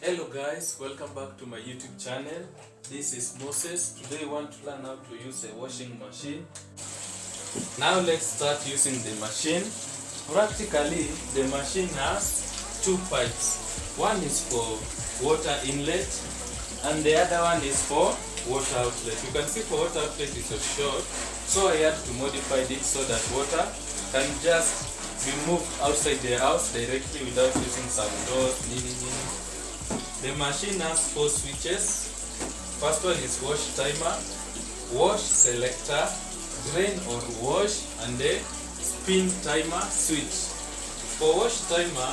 Hello guys, welcome back to my YouTube channel. This is Moses. Today we want to learn how to use a washing machine. Now let's start using the machine. Practically, the machine has two pipes. One is for water inlet and the other one is for water outlet. You can see for water outlet is so short, so I had to modify it so that water can just be moved outside the house directly without using some doors. The machine has 4 switches. First one is wash timer, wash selector, drain or wash, and the spin timer switch. For wash timer,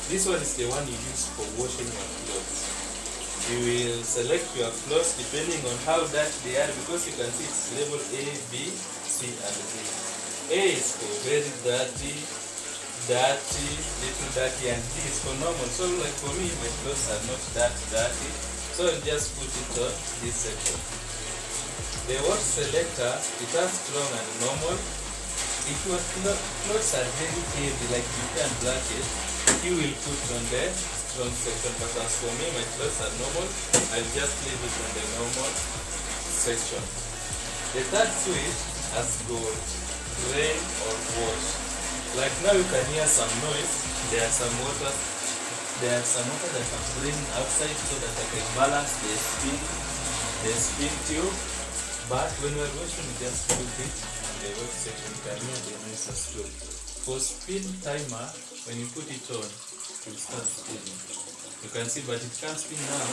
this one is the one you use for washing your clothes. You will select your clothes depending on how dirty they are, because you can see it's label A, B, C, and D. A is for very dirty, little dirty, and D is for normal. So like for me, my clothes are not that dirty, so I'll just put it on this section. The wash selector, it has strong and normal. If your clothes are very heavy, like you can blanket, you will put on the strong section. But as for me, my clothes are normal, I'll just leave it on the normal section. The third switch has got drain or wash. Like now you can hear some noise. There's some water that I'm draining outside so that I can balance the spin tube. But when we're washing, we just put it in the wash section. You can hear the noise as well. For spin timer, when you put it on, it will start spinning. You can see, but it can't spin now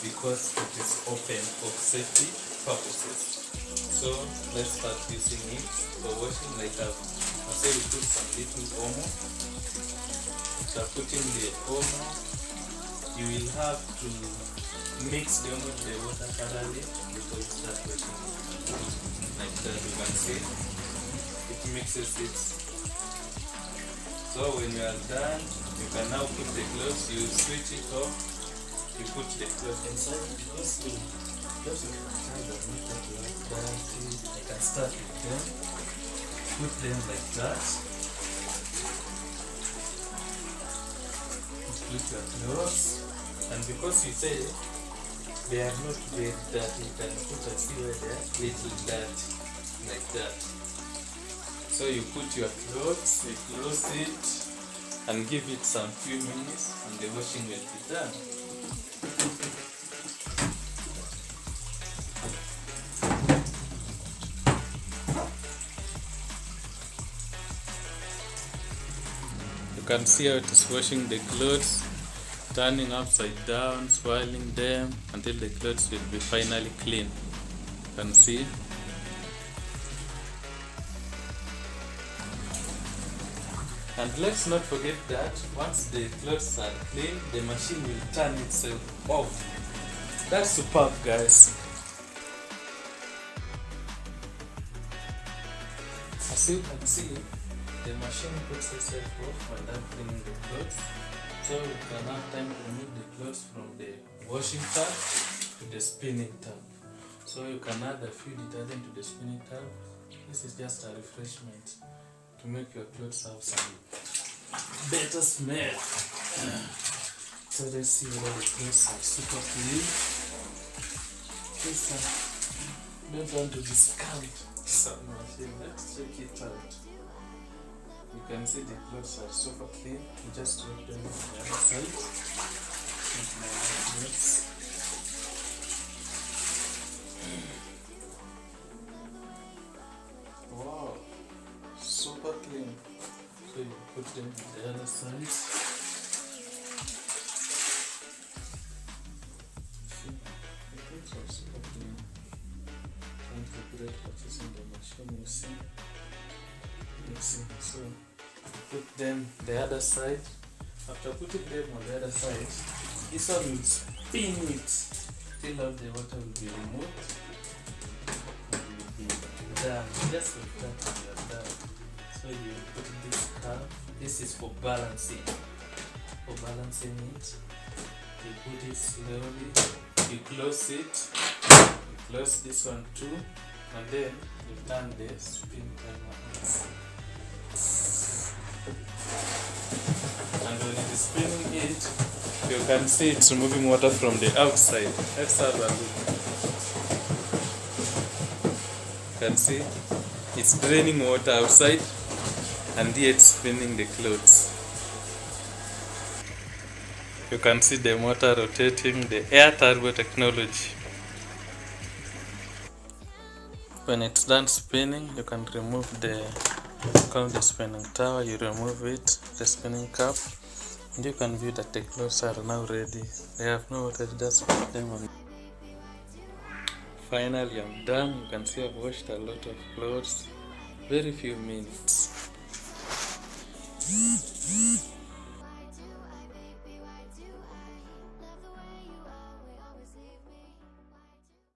because it is open for safety purposes. So let's start using it for washing. Like I say, we put some little omo. After putting the omo, you will have to mix the omo with the water thoroughly before you start washing it. Like that, you can see it mixes it. So when you are done, you can now put the clothes. You switch it off. You put the clothes inside because you just kind of make it like that. I can start with them. Put them like that. Put your clothes, and because you say they are not very dirty, you can put a see where they are little dirty, like that. So you put your clothes, you close it, and give it some few minutes, and the washing will be done. You can see how it is washing the clothes, turning upside down, swirling them until the clothes will be finally clean. You can see. And let's not forget that once the clothes are clean, the machine will turn itself off. That's superb, guys. As you can see, the machine puts itself off when I'm cleaning the clothes. So we can have time to remove the clothes from the washing tub to the spinning tub. So you can add a few detergent to the spinning tub. This is just a refreshment to make your clothes have some better smell. So let's see whether the clothes are super clean. Don't want to discount some machine. Let's check it out. You can see the clothes are super clean. You just drop them on the other side. Wow, super clean. So you put them on the other side. See, the clothes are super clean. Don't regret purchasing the machine, you see. So put them the other side. After putting them on the other side, this one will spin it till all the water will be removed and you will be done. Just like that, you are done. So you put this curve. This is for balancing. For balancing it, you put it slowly. You close it. You close this one too, and then you turn the spin timer on. And when it is spinning it, You can see it's removing water from the outside. Let's have a look. You can see it's draining water outside, and here it's spinning the clothes. You can see the motor rotating, the air turbo technology. When it's done spinning, you can remove the spinning tower. You remove it, the spinning cap, and you can view that the clothes are now ready. They have no water, just put them on. Finally, I'm done. You can see I've washed a lot of clothes, very few minutes.